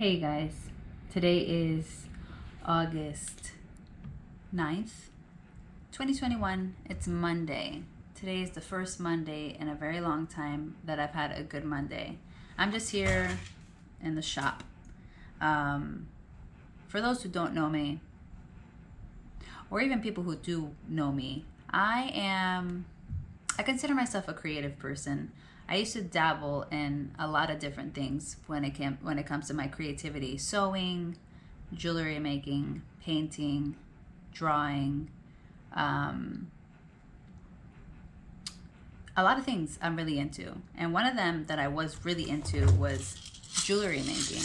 Hey guys, today is August 9th, 2021. It's Monday. Today is the first Monday in a very long time that I've had a good Monday. I'm just here in the shop. For those who don't know me, or even people who do know me, I consider myself a creative person. I used to dabble in a lot of different things when it comes to my creativity: sewing, jewelry making, painting, drawing, a lot of things I'm really into. And one of them that I was really into was jewelry making.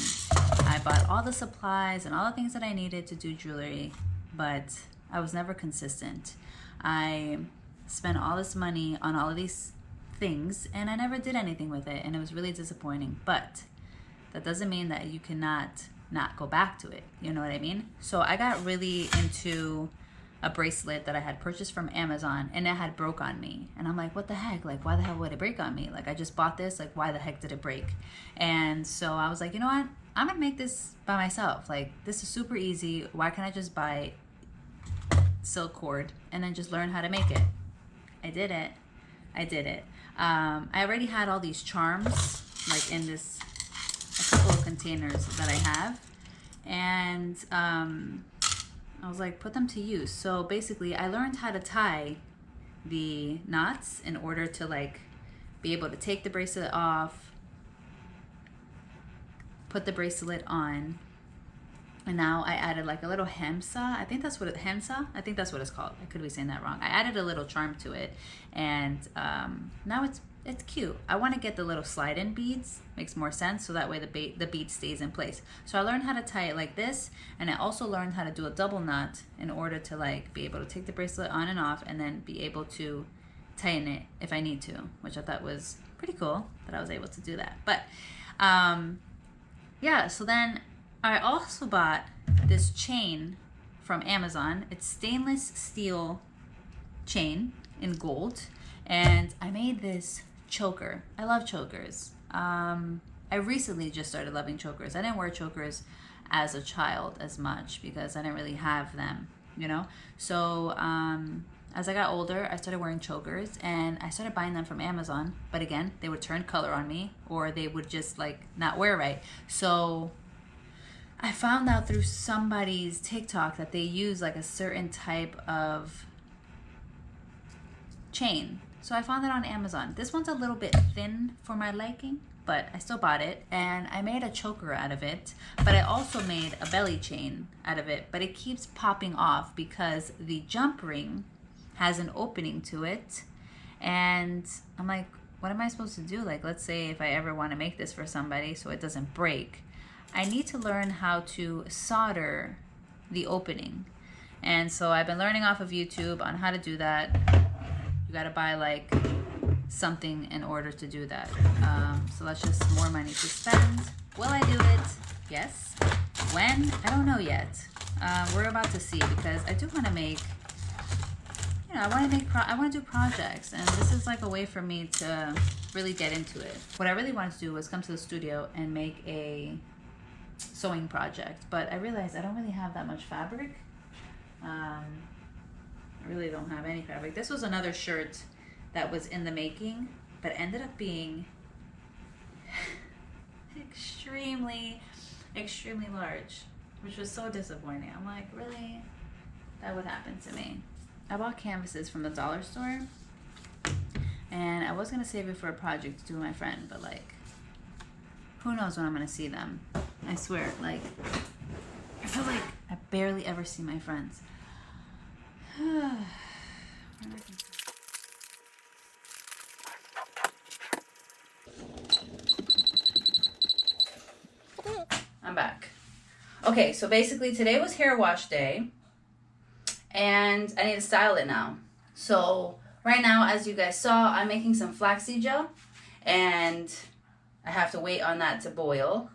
I bought all the supplies and all the things that I needed to do jewelry, but I was never consistent. I spent all this money on all of these things and I never did anything with it, and it was really disappointing. But that doesn't mean that you cannot not go back to it, you know what I mean? So I got really into a bracelet that I had purchased from Amazon, and it had broke on me, and I'm like, what the heck, like why the hell would it break on me? Like I just bought this, like why the heck did it break? And so I was like, you know what, I'm gonna make this by myself. Like this is super easy. Why can't I just buy silk cord and then just learn how to make it? I did it. I already had all these charms like in a couple of containers that I have, and I was like, put them to use. So basically I learned how to tie the knots in order to like be able to take the bracelet off, put the bracelet on, and now I added like a little hemsa. I think that's what it's called. I could be saying that wrong. I added a little charm to it, and now it's cute. I want to get the little slide-in beads. Makes more sense, so that way the bead stays in place. So I learned how to tie it like this, and I also learned how to do a double knot in order to like be able to take the bracelet on and off, and then be able to tighten it if I need to, which I thought was pretty cool that I was able to do that. But yeah, so then I also bought this chain from Amazon. It's stainless steel chain in gold, and I made this choker. I love chokers. I recently just started loving chokers. I didn't wear chokers as a child as much because I didn't really have them, you know? So as I got older, I started wearing chokers, and I started buying them from Amazon. But again, they would turn color on me, or they would just like not wear right. So I found out through somebody's TikTok that they use like a certain type of chain. So I found it on Amazon. This one's a little bit thin for my liking, but I still bought it, and I made a choker out of it. But I also made a belly chain out of it, but it keeps popping off because the jump ring has an opening to it. And I'm like, what am I supposed to do? Like, let's say if I ever want to make this for somebody so it doesn't break, I need to learn how to solder the opening. And so I've been learning off of YouTube on how to do that. You gotta buy like something in order to do that. So that's just more money to spend. Will I do it? Yes. When? I don't know yet. We're about to see, because I do want to make, you know, I want to do projects, and this is like a way for me to really get into it. What I really wanted to do was come to the studio and make a sewing project, but I realized I don't really have that much fabric. I really don't have any fabric. This was another shirt that was in the making, but ended up being extremely large, which was so disappointing. I'm like, really? That would happen to me. I bought canvases from the dollar store, and I was gonna save it for a project to do with my friend, but like, who knows when I'm gonna see them. I swear, like, I feel like I barely ever see my friends. I'm back. Okay, so basically today was hair wash day, and I need to style it now. So right now, as you guys saw, I'm making some flaxseed gel, and I have to wait on that to boil,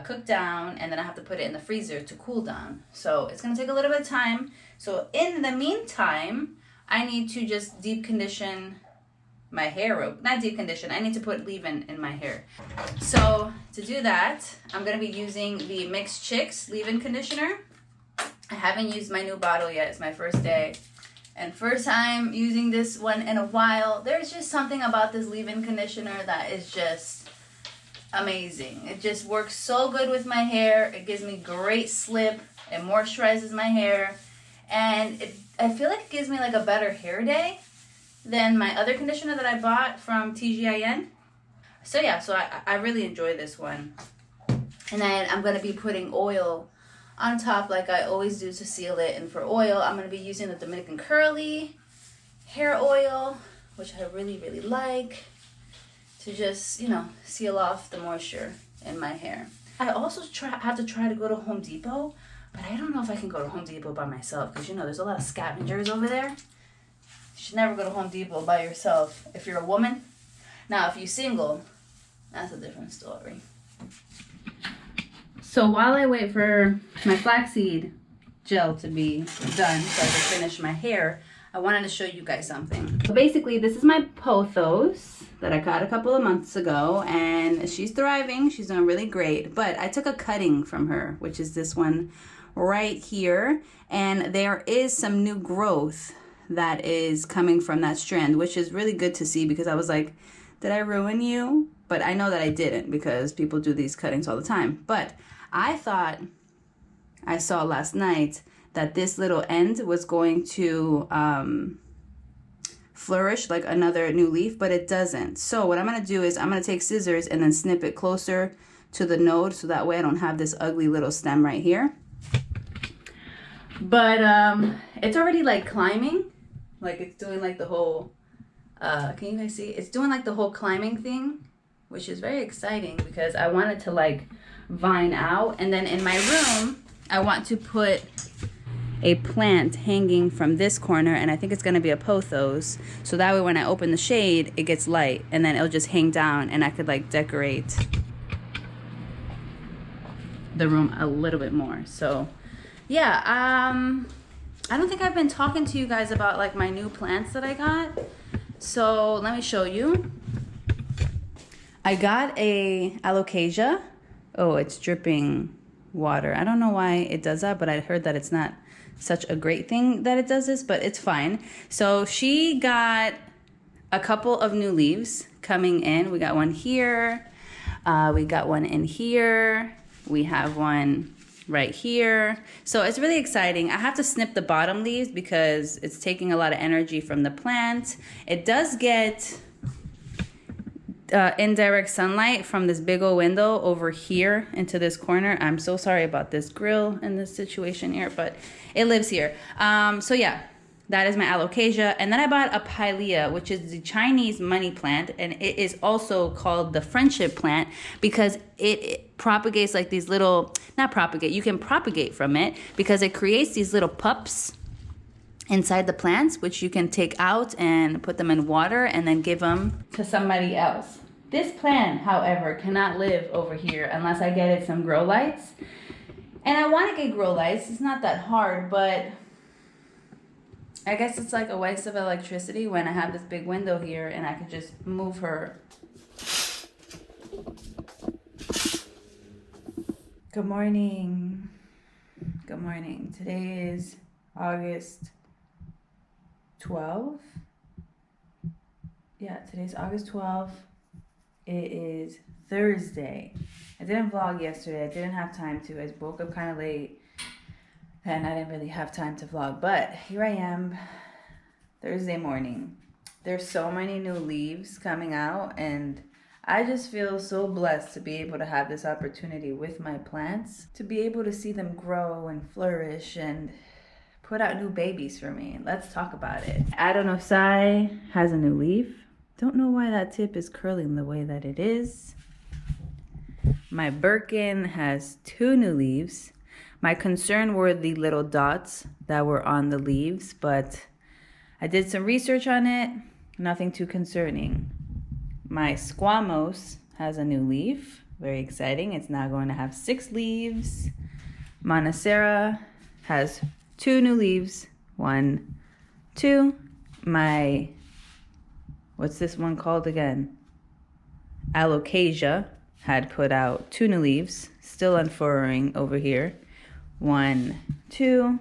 cook down, and then I have to put it in the freezer to cool down. So it's gonna take a little bit of time. So in the meantime, I need to just deep condition my hair, not deep condition. I need to put leave-in in my hair. So to do that, I'm gonna be using the Mixed Chicks leave-in conditioner. I haven't used my new bottle yet. It's my first day. And first time using this one in a while. There's just something about this leave-in conditioner that is just amazing. It just works so good with my hair. It gives me great slip. It moisturizes my hair. And I feel like it gives me like a better hair day than my other conditioner that I bought from TGIN. So yeah, so I really enjoy this one. And then I'm going to be putting oil on top like I always do to seal it. And for oil, I'm going to be using the Dominican Curly hair oil, which I really, really like, to just, you know, seal off the moisture in my hair. I also have to try to go to Home Depot, but I don't know if I can go to Home Depot by myself because, you know, there's a lot of scavengers over there. You should never go to Home Depot by yourself if you're a woman. Now, if you're single, that's a different story. So while I wait for my flaxseed gel to be done so I can finish my hair, I wanted to show you guys something. So basically, this is my pothos that I got a couple of months ago, and she's thriving. She's doing really great. But I took a cutting from her, which is this one right here, and there is some new growth that is coming from that strand, which is really good to see because I was like, did I ruin you? But I know that I didn't because people do these cuttings all the time. But I thought I saw last night that this little end was going to flourish like another new leaf, but it doesn't. So what I'm going to do is I'm going to take scissors and then snip it closer to the node so that way I don't have this ugly little stem right here. But it's already like climbing, like it's doing like the whole, can you guys see? It's doing like the whole climbing thing, which is very exciting because I want it to like vine out. And then in my room, I want to put a plant hanging from this corner, and I think it's going to be a pothos, so that way when I open the shade it gets light and then it'll just hang down and I could like decorate the room a little bit more. So yeah, I don't think I've been talking to you guys about like my new plants that I got, so let me show you. I got a alocasia. Oh, it's dripping water. I don't know why it does that, but I heard that it's not such a great thing that it does this, but it's fine. So she got a couple of new leaves coming in. We got one here. We got one in here. We have one right here. So it's really exciting. I have to snip the bottom leaves because it's taking a lot of energy from the plant. It does get indirect sunlight from this big old window over here into this corner. I'm so sorry about this grill and this situation here, but it lives here. So yeah, that is my alocasia. And then I bought a pilea, which is the Chinese money plant, and it is also called the friendship plant because it propagates like these little, not propagate, you can propagate from it because it creates these little pups inside the plants, which you can take out and put them in water and then give them to somebody else. This plant, however, cannot live over here unless I get it some grow lights. And I want to get grow lights. It's not that hard, but I guess it's like a waste of electricity when I have this big window here and I could just move her. Good morning. Good morning. Today is August 12th. Yeah, today's August 12th. It is Thursday. I didn't vlog yesterday. I didn't have time to. I woke up kind of late and I didn't really have time to vlog. But here I am, Thursday morning. There's so many new leaves coming out and I just feel so blessed to be able to have this opportunity with my plants, to be able to see them grow and flourish and put out new babies for me. Let's talk about it. Adonocai has a new leaf. Don't know why that tip is curling the way that it is. My Birkin has 2 new leaves. My concern were the little dots that were on the leaves, but I did some research on it. Nothing too concerning. My Squamos has a new leaf. Very exciting. It's now going to have 6 leaves. Monacera has 2 new leaves. 1, 2. My what's this one called again? Alocasia had put out 2 new leaves, still unfurrowing over here. 1, 2.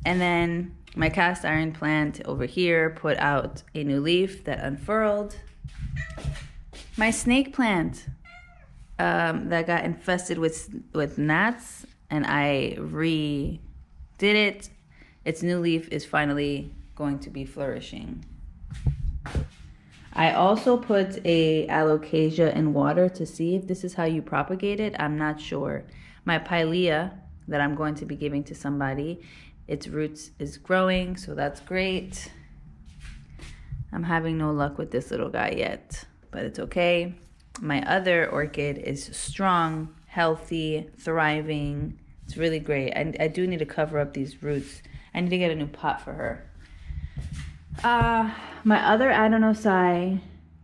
And then my cast iron plant over here put out a new leaf that unfurled. My snake plant that got infested with gnats, and I redid it. Its new leaf is finally going to be flourishing. I also put a alocasia in water to see if this is how you propagate it. I'm not sure. My pilea that I'm going to be giving to somebody, its roots is growing, so that's great. I'm having no luck with this little guy yet, but it's okay. My other orchid is strong, healthy, thriving. It's really great. I do need to cover up these roots. I need to get a new pot for her. My other adenosai,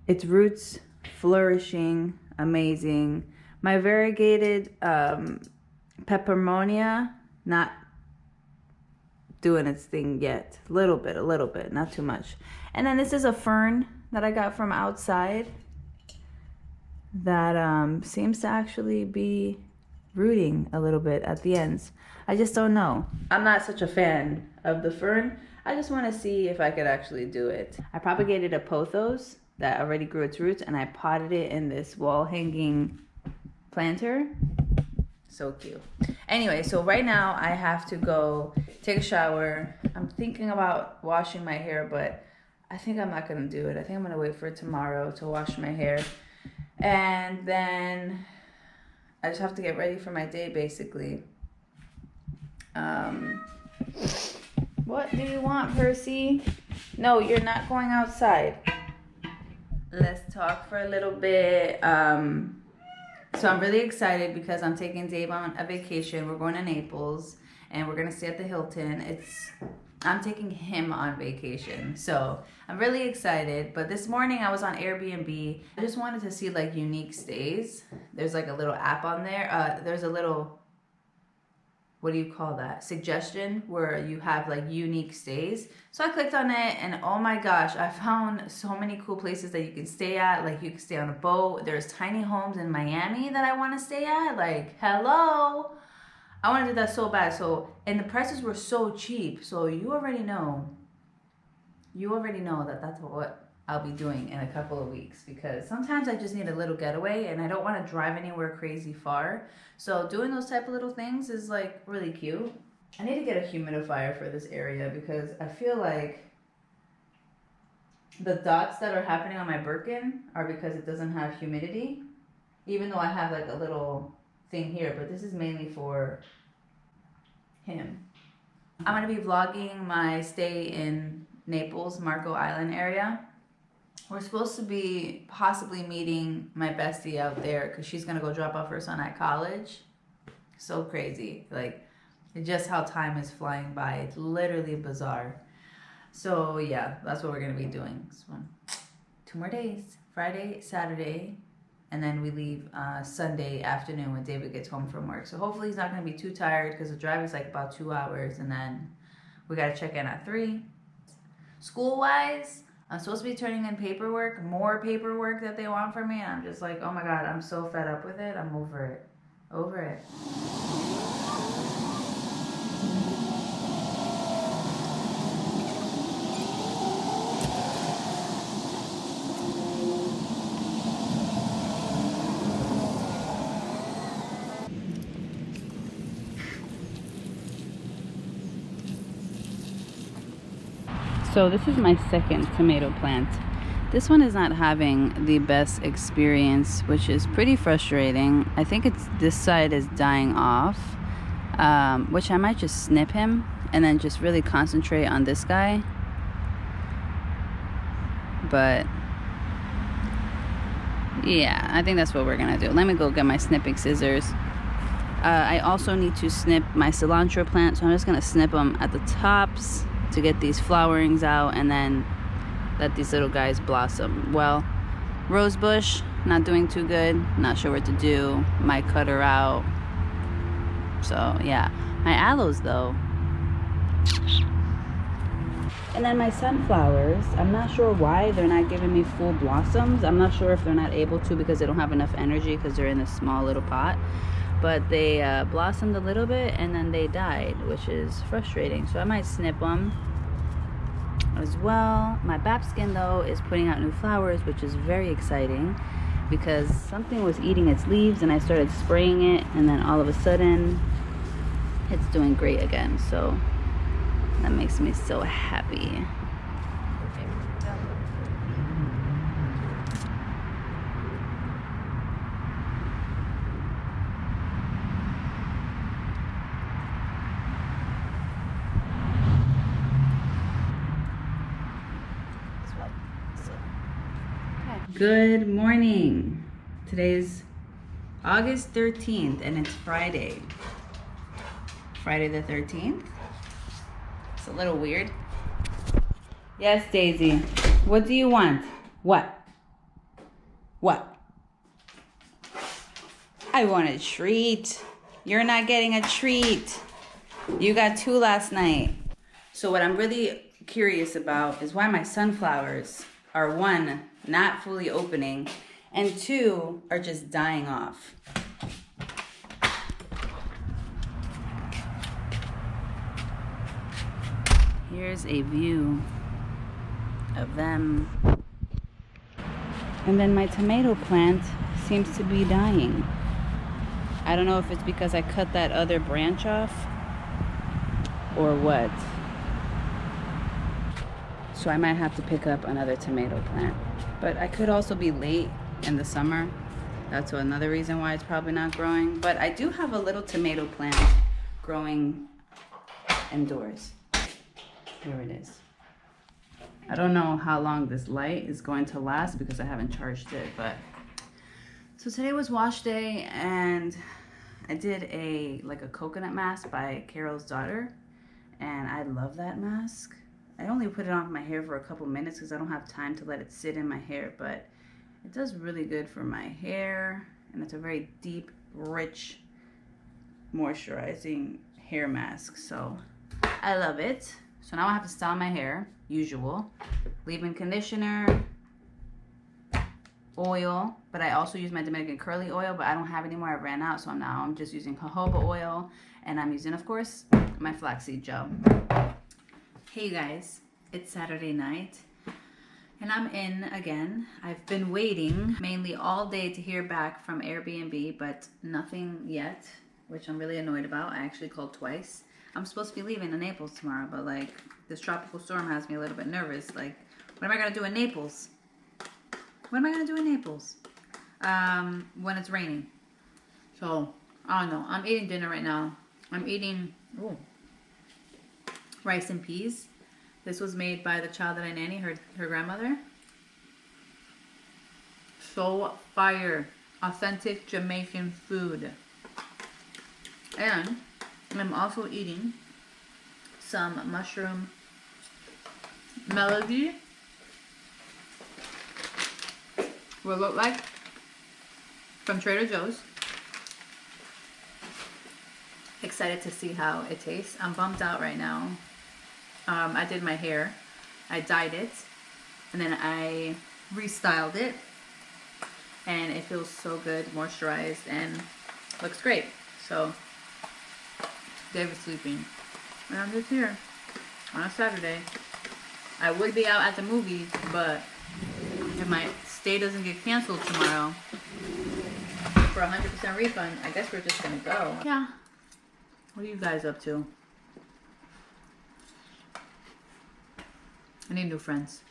its roots flourishing, amazing. My variegated pepermonia, not doing its thing yet. A little bit, not too much. And then this is a fern that I got from outside that seems to actually be rooting a little bit at the ends. I just don't know. I'm not such a fan of the fern. I just want to see if I could actually do it. I propagated a pothos that already grew its roots, and I potted it in this wall hanging planter. So cute. Anyway, so right now I have to go take a shower. I'm thinking about washing my hair, but I think I'm not gonna do it. I think I'm gonna wait for tomorrow to wash my hair. And then I just have to get ready for my day, basically. What do you want, Percy? No, you're not going outside. Let's talk for a little bit. So I'm really excited because I'm taking Dave on a vacation. We're going to Naples and we're gonna stay at the Hilton. I'm taking him on vacation, so I'm really excited. But this morning I was on Airbnb. I just wanted to see like unique stays. There's like a little app on there. There's a little, what do you call that, suggestion where you have like unique stays. So I clicked on it and oh my gosh, I found so many cool places that you can stay at. Like you can stay on a boat. There's tiny homes in Miami that I want to stay at. Like, hello. I want to do that so bad. So, and the prices were so cheap. So you already know that that's what I'll be doing in a couple of weeks, because sometimes I just need a little getaway and I don't want to drive anywhere crazy far. So doing those type of little things is like really cute. I need to get a humidifier for this area because I feel like the dots that are happening on my Birkin are because it doesn't have humidity, even though I have like a little thing here, but this is mainly for him. I'm gonna be vlogging my stay in Naples, Marco Island area. We're supposed to be possibly meeting my bestie out there because she's gonna go drop off her son at college. So crazy, like just how time is flying by. It's literally bizarre. So yeah, that's what we're gonna be doing. So 2 more days, Friday, Saturday, and then we leave Sunday afternoon when David gets home from work. So hopefully he's not going to be too tired because the drive is like about 2 hours. And then we got to check in at 3. School-wise, I'm supposed to be turning in paperwork, more paperwork that they want from me. And I'm just like, oh my God, I'm so fed up with it. I'm over it. Over it. So this is my second tomato plant. This one is not having the best experience, which is pretty frustrating. I think this side is dying off, which I might just snip him and then just really concentrate on this guy. But yeah, I think that's what we're gonna do. Let me go get my snipping scissors. I also need to snip my cilantro plant, so I'm just gonna snip them at the tops to get these flowerings out and then let these little guys blossom. Well, rose bush, not doing too good, not sure what to do, might cut her out. So yeah, my aloes though, And then my sunflowers, I'm not sure why they're not giving me full blossoms. I'm not sure if they're not able to because they don't have enough energy because they're in this small little pot. But they blossomed a little bit and then they died, which is frustrating. So I might snip them as well. My Babskin though is putting out new flowers, which is very exciting because something was eating its leaves and I started spraying it, and then all of a sudden it's doing great again. So that makes me so happy. Good morning. Today's August 13th and it's Friday. Friday the 13th. It's a little weird. Yes, Daisy. What do you want? What? What? I want a treat. You're not getting a treat. You got 2 last night. So what I'm really curious about is why my sunflowers are 1, not fully opening, and 2 are just dying off. Here's a view of them. And then my tomato plant seems to be dying. I don't know if it's because I cut that other branch off or what. So I might have to pick up another tomato plant. But I could also be late in the summer. That's another reason why it's probably not growing. But I do have a little tomato plant growing indoors. Here it is. I don't know how long this light is going to last because I haven't charged it, but so today was wash day and I did a coconut mask by Carol's daughter, and I love that mask. I only put it on my hair for a couple minutes because I don't have time to let it sit in my hair, but it does really good for my hair, and it's a very deep, rich, moisturizing hair mask, so I love it. So now I have to style my hair, usual. Leave-in conditioner, oil, but I also use my Dominican curly oil, but I don't have any more. I ran out, so now I'm just using jojoba oil, and I'm using, of course, my flaxseed gel. Hey guys, it's Saturday night, and I'm in again. I've been waiting mainly all day to hear back from Airbnb, but nothing yet, which I'm really annoyed about. I actually called twice. I'm supposed to be leaving to Naples tomorrow, but like this tropical storm has me a little bit nervous. Like, what am I gonna do in Naples? What am I gonna do in Naples when it's raining? So I don't know. I'm eating dinner right now. I'm eating rice and peas. This was made by the child that I nanny, her grandmother. So fire, authentic Jamaican food. And I'm also eating some mushroom melody. What it look like from Trader Joe's. Excited to see how it tastes. I'm bummed out right now. I did my hair. I dyed it. And then I restyled it. And it feels so good, moisturized, and looks great. So, David's sleeping. And I'm just here on a Saturday. I would be out at the movies, but if my stay doesn't get canceled tomorrow for 100% refund, I guess we're just gonna go. Yeah. What are you guys up to? I need new friends.